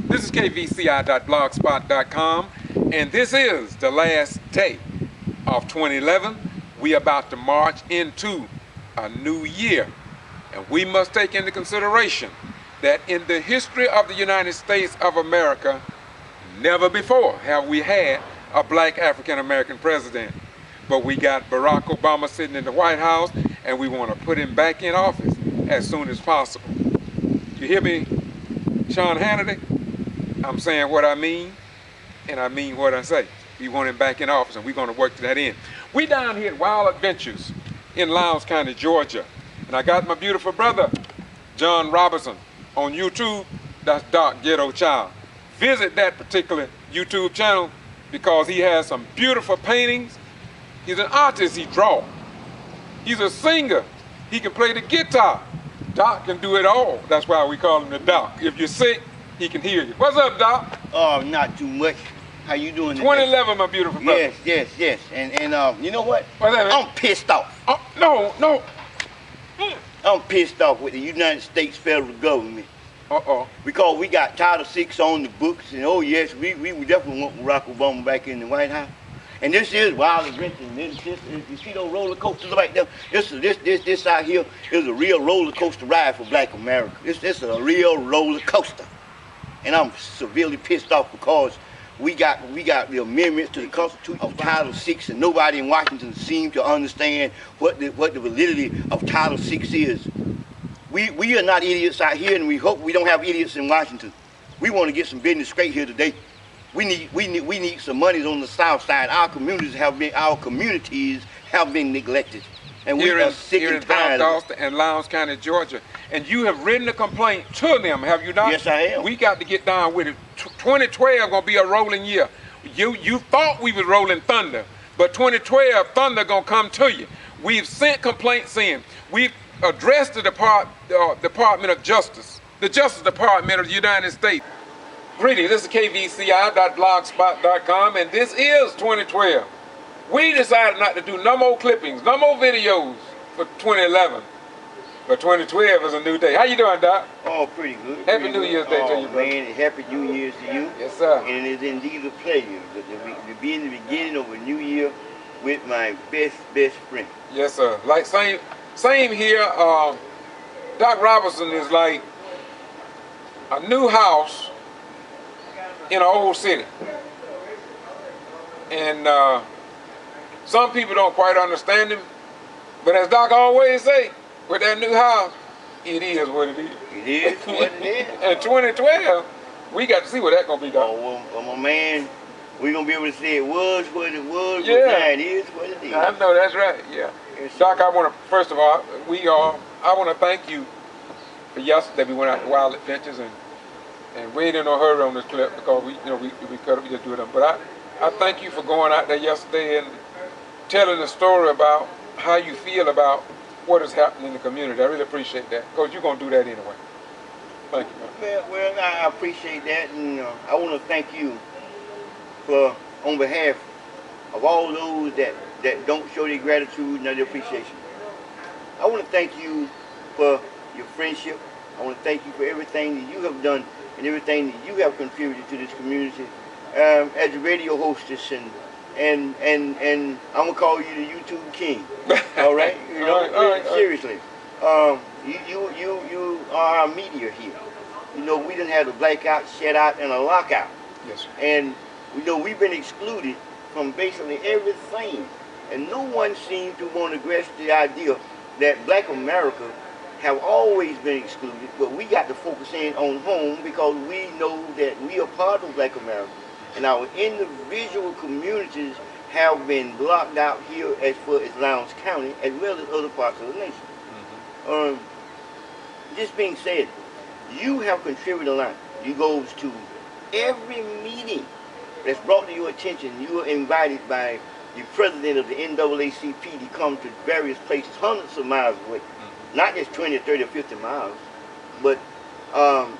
This is kvci.blogspot.com, and this is the last day of 2011. We are about to march into a new year, and we must take into consideration that in the history of the United States of America, never before have we had a black African-American president. But we got Barack Obama sitting in the White House, and we want to put him back in office as soon as possible. You hear me, Sean Hannity? I'm saying what I mean, and I mean what I say. We want him back in office, and we're going to work to that end. We down here at Wild Adventures in Lowndes County, Georgia, and I got my beautiful brother, John Robinson, on YouTube. That's Doc Ghetto Child. Visit that particular YouTube channel because he has some beautiful paintings. He's an artist, he draws. He's a singer, he can play the guitar. Doc can do it all. That's why we call him the Doc. If you're sick, he can hear you. What's up, Doc? Oh, not too much. How you doing? 2011, my beautiful brother. Yes. And you know what? What's that, man? I'm pissed off. No. I'm pissed off with the United States federal government. Because we got Title VI on the books, and oh yes, we definitely want Barack Obama back in the White House. And this is Wild Adventures. You see those roller coasters right there? This out here is a real roller coaster ride for Black America. This is a real roller coaster. And I'm severely pissed off because we got the amendments to the Constitution of Title VI, and nobody in Washington seems to understand what the validity of Title VI is. We are not idiots out here, and we hope we don't have idiots in Washington. We want to get some business straight here today. We need some monies on the South Side. Our communities have been neglected, and we are sick and tired. Here in and Lowndes County, Georgia, and you have written a complaint to them, have you not? Yes, I have. We got to get down with it. 2012 gonna be a rolling year. You thought we was rolling thunder, but 2012 thunder gonna come to you. We've sent complaints in. We've addressed the Department of Justice, the Justice Department of the United States. Greetings, this is kvci.blogspot.com, and this is 2012. We decided not to do no more clippings, no more videos for 2011. But 2012 is a new day. How you doing, Doc? Oh, pretty good. Happy New Year's Day to you, bro. Man, happy New Year's to you. Yes, sir. And it is indeed a pleasure to be in the beginning of a new year with my best friend. Yes, sir. Like same here. Doc Robinson is like a new house in an old city. And some people don't quite understand him. But as Doc always say, with that new house, it is what it is. It is what it is. In 2012, we got to see what that's going to be, Doc. Oh, well, my man, we're going to be able to say it was what it was, yeah. But now it is what it is. I know, that's right, yeah. Yes, Doc, I want to, first of all, I want to thank you for yesterday. We went out to Wild Adventures, and we ain't in no hurry on this clip because we cut it, we just do it. But I thank you for going out there yesterday and telling the story about how you feel about what is happening in the community. I really appreciate that because you're going to do that anyway. Thank you, man. Well, I appreciate that, and I want to thank you for, on behalf of all those that don't show their gratitude and their appreciation. I want to thank you for your friendship. I want to thank you for everything that you have done and everything that you have contributed to this community as a radio hostess, and I'm gonna call you the YouTube king. All right, seriously. You are our media here. You know, we done had a blackout, shutout, and a lockout. Yes, sir. And you know, we've been excluded from basically everything, and no one seems to want to grasp the idea that Black America have always been excluded, but we got to focus in on home because we know that we are part of Black America, and our individual communities have been blocked out here as far as Lowndes County as well as other parts of the nation. This being said, you have contributed a lot. You go to every meeting that's brought to your attention. You are invited by the president of the NAACP to come to various places hundreds of miles away. Not just 20, 30, or 50 miles, but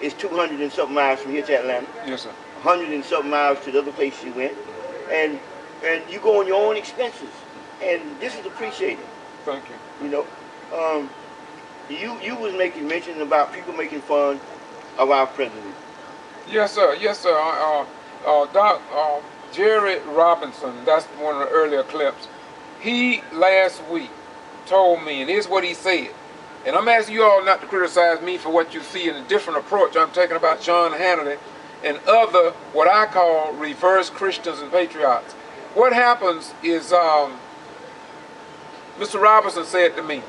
it's 200 and something miles from here to Atlanta. Yes, sir. 100 and something miles to the other places you went. And you go on your own expenses. And this is appreciated. Thank you. You know, you was making mention about people making fun of our president. Yes, sir. Yes, sir. Jerry Robinson, that's one of the earlier clips. He last week told me, and here's what he said. And I'm asking you all not to criticize me for what you see in a different approach I'm taking about Sean Hannity and other what I call reverse Christians and patriots. What happens is, Mr. Robinson said to me,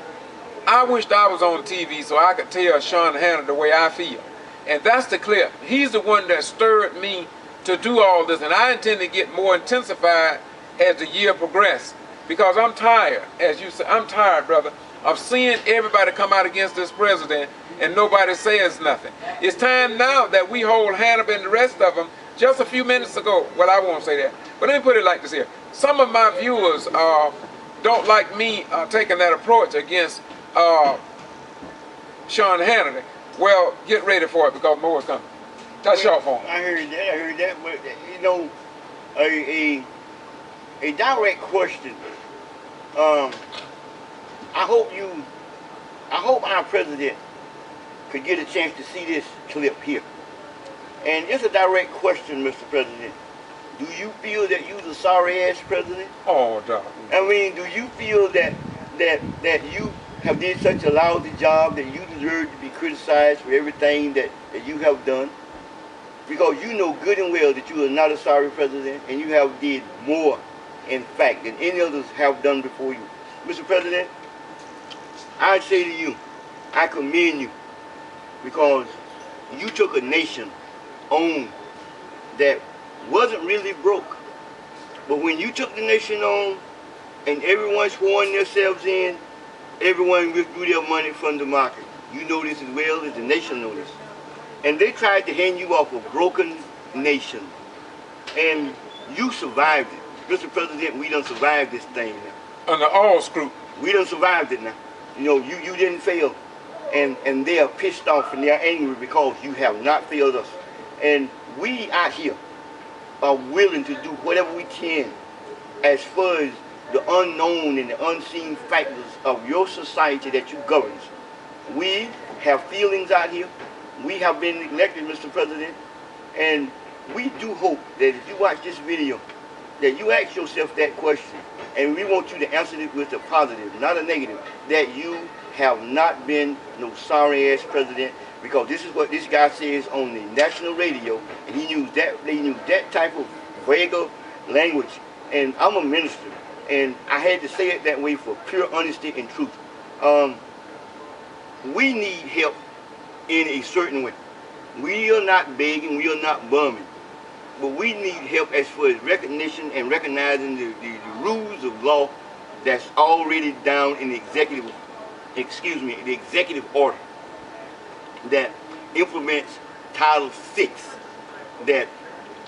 I wished I was on TV so I could tell Sean Hannity the way I feel. And that's the clip. He's the one that stirred me to do all this, and I intend to get more intensified as the year progresses. Because I'm tired, as you said, I'm tired, brother, of seeing everybody come out against this president and nobody says nothing. It's time now that we hold Hannity and the rest of them. Just a few minutes ago, well, I won't say that, but let me put it like this here. Some of my viewers don't like me taking that approach against Sean Hannity. Well, get ready for it because more is coming. That's your phone. I heard that, but you know, a direct question. I hope our president could get a chance to see this clip here. And it's a direct question, Mr. President. Do you feel that you're the sorry-ass president? Oh, dog. I mean, do you feel that you have did such a lousy job that you deserve to be criticized for everything that you have done? Because you know good and well that you are not a sorry president, and you have did more, in fact, than any others have done before you. Mr. President, I say to you, I commend you, because you took a nation on that wasn't really broke. But when you took the nation on and everyone sworn themselves in, everyone withdrew their money from the market. You know this as well as the nation knows this. And they tried to hand you off a broken nation. And you survived it. Mr. President, we done survived this thing now. Under all scrutiny. We done survived it now. You know, you didn't fail. And they are pissed off and they are angry because you have not failed us. And we out here are willing to do whatever we can as far as the unknown and the unseen factors of your society that you govern. We have feelings out here. We have been neglected, Mr. President. And we do hope that if you watch this video, that you ask yourself that question. And we want you to answer it with a positive, not a negative. That you have not been no sorry-ass president, because this is what this guy says on the national radio, and they use that type of vulgar language. And I'm a minister, and I had to say it that way for pure honesty and truth. We need help in a certain way. We are not begging, we are not bumming, but we need help as far as recognition and recognizing the rules of law that's already down in the executive order that implements Title VI, that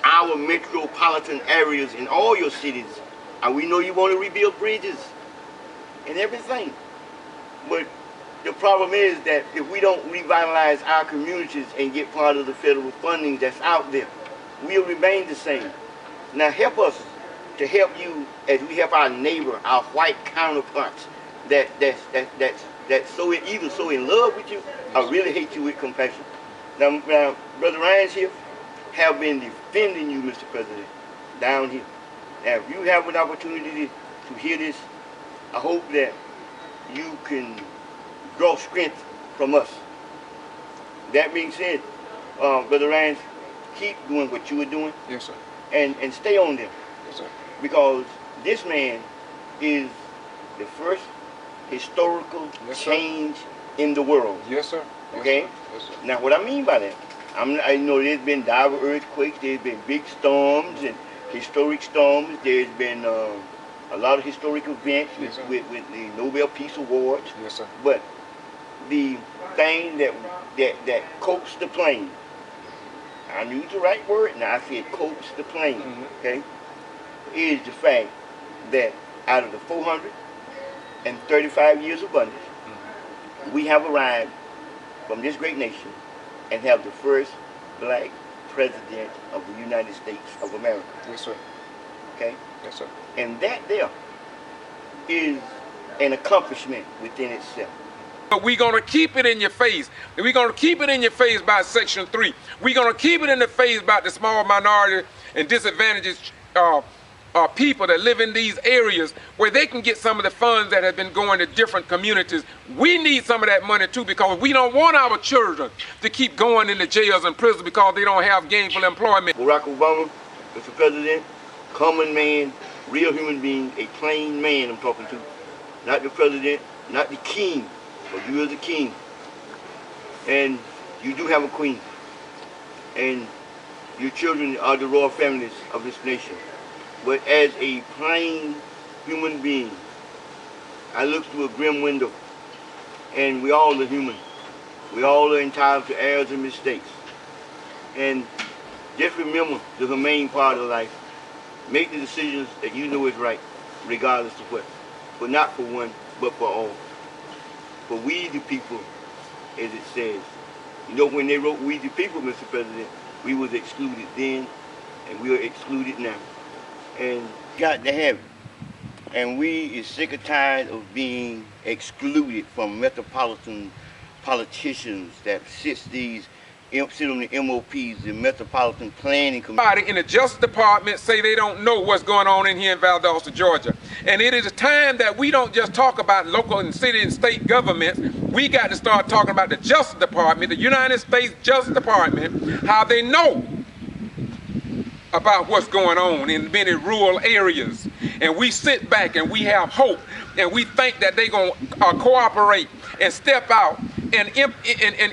our metropolitan areas in all your cities, and we know you want to rebuild bridges and everything, but the problem is that if we don't revitalize our communities and get part of the federal funding that's out there, we'll remain the same. Now help us to help you as we help our neighbor, our white counterparts that's either so in love with you or really hate you with compassion. Now Brother Ryan's here have been defending you, Mr. President, down here. Now if you have an opportunity to hear this, I hope that you can draw strength from us. That being said, Brother Ryan, keep doing what you were doing. Yes, sir. And stay on them. Yes, sir. Because this man is the first historical change in the world. Yes, sir. Yes, okay? Sir. Yes, sir. Now what I mean by that, I know there's been divers earthquakes, there's been big storms and historic storms, there's been a lot of historic events with the Nobel Peace Awards. Yes, sir. But the thing that coaxed the plane, I used the right word, now I said coaxed the plane, okay, is the fact that out of the 435 years of abundance, we have arrived from this great nation and have the first black president of the United States of America. Yes, sir. Okay? Yes, sir. And that there is an accomplishment within itself. But we're going to keep it in your face. We're going to keep it in your face by Section 3. We're going to keep it in the face about the small minority and disadvantaged people that live in these areas where they can get some of the funds that have been going to different communities. We need some of that money too, because we don't want our children to keep going into jails and prisons because they don't have gainful employment. Barack Obama, Mr. President, common man, real human being, a plain man I'm talking to. Not the president, not the king, but you are the king. And you do have a queen. And your children are the royal families of this nation. But as a plain human being, I look through a grim window, and we all are human. We all are entitled to errors and mistakes. And just remember the humane part of life. Make the decisions that you know is right, regardless of what. But not for one, but for all. For we the people, as it says. You know, when they wrote "We the People," Mr. President, we was excluded then, and we are excluded now. And got to have it. And we is sick and tired of being excluded from metropolitan politicians that sit on the MOPs, the Metropolitan Planning Committee. In the Justice Department say they don't know what's going on in here in Valdosta, Georgia. And it is time that we don't just talk about local and city and state governments. We got to start talking about the Justice Department, the United States Justice Department, how they know about what's going on in many rural areas. And we sit back and we have hope, and we think that they're going to cooperate and step out and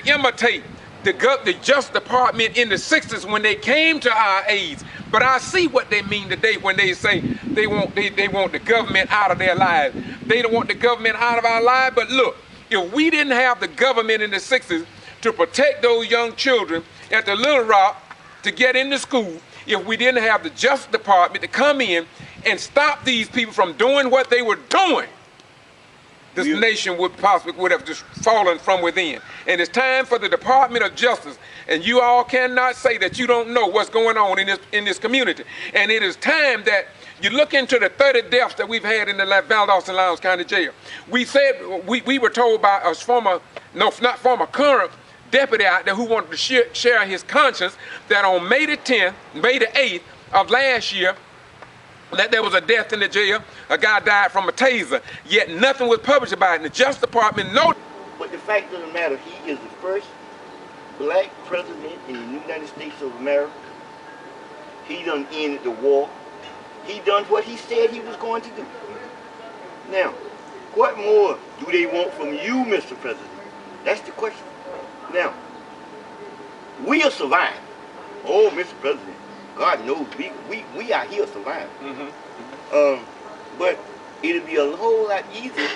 imitate the Justice Department in the 60s when they came to our aids. But I see what they mean today when they say they want the government out of their lives. They don't want the government out of our lives. But look, if we didn't have the government in the 60s to protect those young children at the Little Rock to get into school, if we didn't have the Justice Department to come in and stop these people from doing what they were doing, this nation would have just fallen from within. And it's time for the Department of Justice, and you all cannot say that you don't know what's going on in this community. And it is time that you look into the 30 deaths that we've had in the Valdosta and Lowndes County Jail. We said, we were told by a current deputy out there who wanted to share his conscience that on May the 8th of last year, that there was a death in the jail. A guy died from a taser, yet nothing was published about it. And the Justice Department knows. But the fact of the matter, he is the first black president in the United States of America. He done ended the war. He done what he said he was going to do. Now, what more do they want from you, Mr. President? That's the question. Now, we'll survive. Oh, Mr. President, God knows we out here surviving. But it'd be a whole lot easier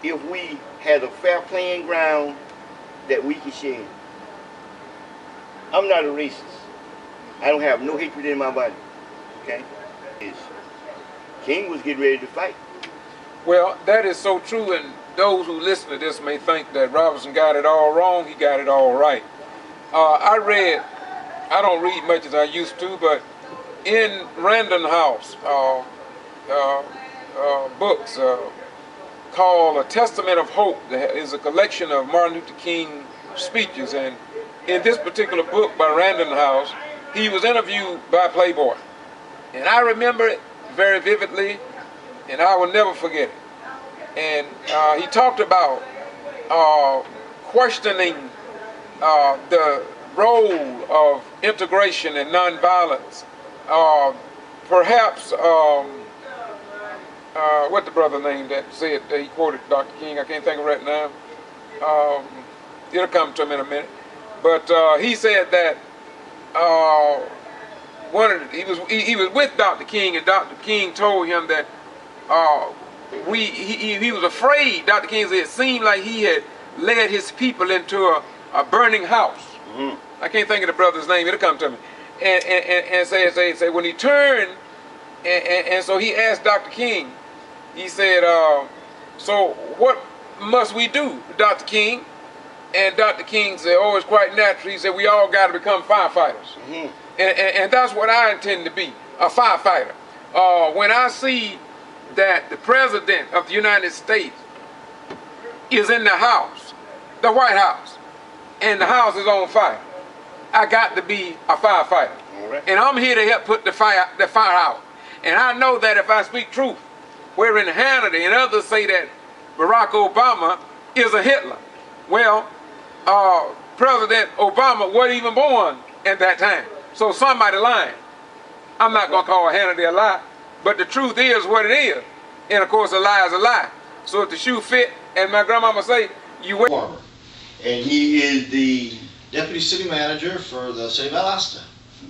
if we had a fair playing ground that we could share. I'm not a racist. I don't have no hatred in my body. Okay? King was getting ready to fight. Well, that is so true, and those who listen to this may think that Robinson got it all wrong. He got it all right. I don't read much as I used to, but in Random House books called A Testament of Hope, there is a collection of Martin Luther King speeches, and in this particular book by Random House, he was interviewed by Playboy. And I remember it very vividly, and I will never forget it. And he talked about questioning the role of integration and nonviolence. Perhaps, what the brother named that said, he quoted Dr. King, I can't think of it right now. It'll come to him in a minute. But he said that he was with Dr. King, and Dr. King told him that he was afraid. Dr. King said it seemed like he had led his people into a burning house. I can't think of the brother's name. It'll come to me. And say when he turned, and so he asked Dr. King. He said, "So what must we do, Dr. King?" And Dr. King said, "Oh, it's quite natural." He said, "We all got to become firefighters." And that's what I intend to be, a firefighter. When I see that the President of the United States is in the house the White House and the house is on fire, I got to be a firefighter. Right. And I'm here to help put the fire out. And I know that if I speak truth, wherein Hannity and others say that Barack Obama is a Hitler. Well, President Obama wasn't even born at that time. So somebody lying. I'm not going to call Hannity a lie, but the truth is what it is. And of course, a lie is a lie. So if the shoe fit, as my grandmama say, you wear. And he is the Deputy City Manager for the City of Valdosta.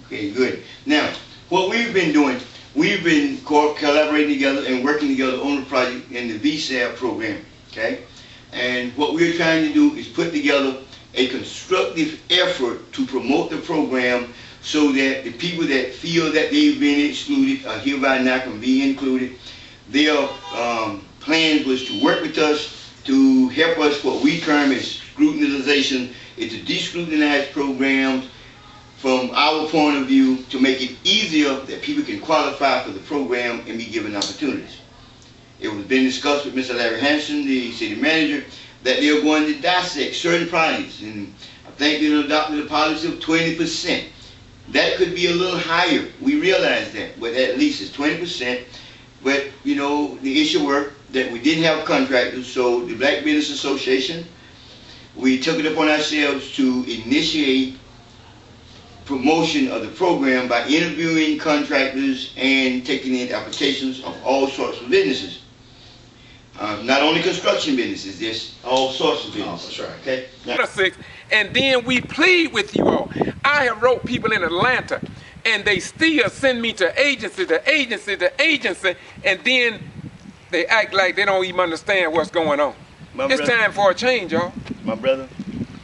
Okay, good. Now, what we've been doing, we've been collaborating together and working together on the project in the VSAB program, okay? And what we're trying to do is put together a constructive effort to promote the program so that the people that feel that they've been excluded are hereby now can be included. Their plan was to work with us to help us what we term as scrutinization, is to de-scrutinize programs from our point of view to make it easier that people can qualify for the program and be given opportunities. It was been discussed with Mr. Larry Hanson, the city manager, that they're going to dissect certain projects, and I think they adopted a policy of 20%. That could be a little higher. We realize that, but at least it's 20%. But you know, the issue were that we didn't have contractors, so the Black Business Association, we took it upon ourselves to initiate promotion of the program by interviewing contractors and taking in applications of all sorts of businesses. Not only construction businesses, there's all sorts of businesses. Oh, that's right. Okay. Now, and then we plead with you all. I have wrote people in Atlanta, and they still send me to agency to agency to agency, and then they act like they don't even understand what's going on. It's time for a change, y'all. My brother,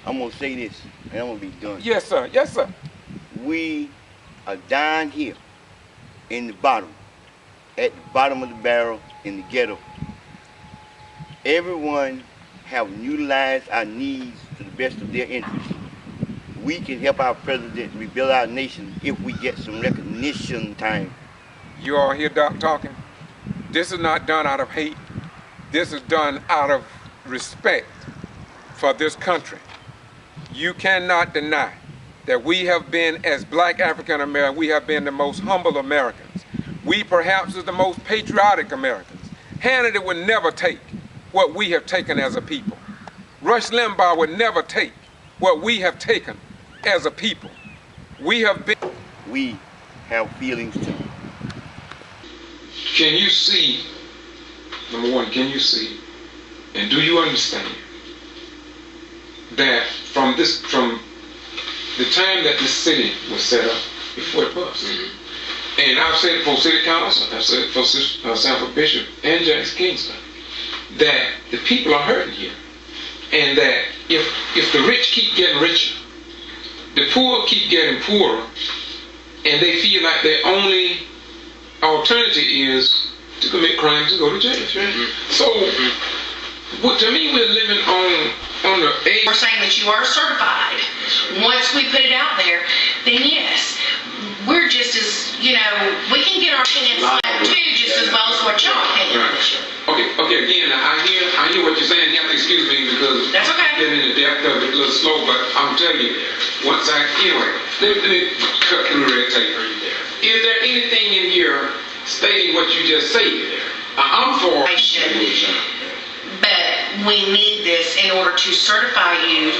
I'm gonna say this, and I'm gonna be done. Yes, sir. Yes, sir. We are down here in the bottom, at the bottom of the barrel in the ghetto. Everyone have utilized our needs to the best of their interests. We can help our president rebuild our nation if we get some recognition time. You all hear Doc talking? This is not done out of hate. This is done out of respect for this country. You cannot deny that we have been, as Black African Americans, we have been the most humble Americans. We perhaps is the most patriotic Americans. Hannity would never take what we have taken as a people. Rush Limbaugh would never take what we have taken as a people. We have been... We have feelings too. Can you see, number one, can you see, and do you understand that from the time that this city was set up, before it was, and I've said it for City Council, I've said it for Sanford Bishop and James Kingston, that the people are hurting here, and that if the rich keep getting richer, the poor keep getting poorer, and they feel like their only alternative is to commit crimes and go to jail. So, to me, we're living on the age. We're saying that you are certified. Once we put it out there, then yes, we're just as, you know, we can get our hands slapped too, just as well as what y'all can. Right. Okay, again, I hear what you're saying. You have to excuse me because that's okay. I'm getting in the depth of it a little slow, but I'm telling you, anyway, let me cut through the red tape. Is there anything in here stating what you just said? I'm for... But we need this in order to certify you,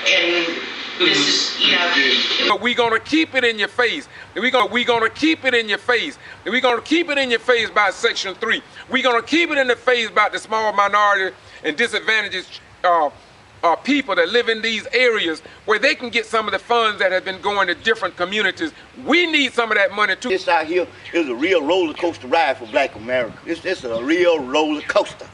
and this is, you know... But we're going to keep it in your face. We're going to keep it in your face. We're going to keep it in your face about Section 3. We're going to keep it in the face about the small minority and disadvantaged people that live in these areas where they can get some of the funds that have been going to different communities. We need some of that money too. This out here is a real roller coaster ride for Black America. It's a real roller coaster.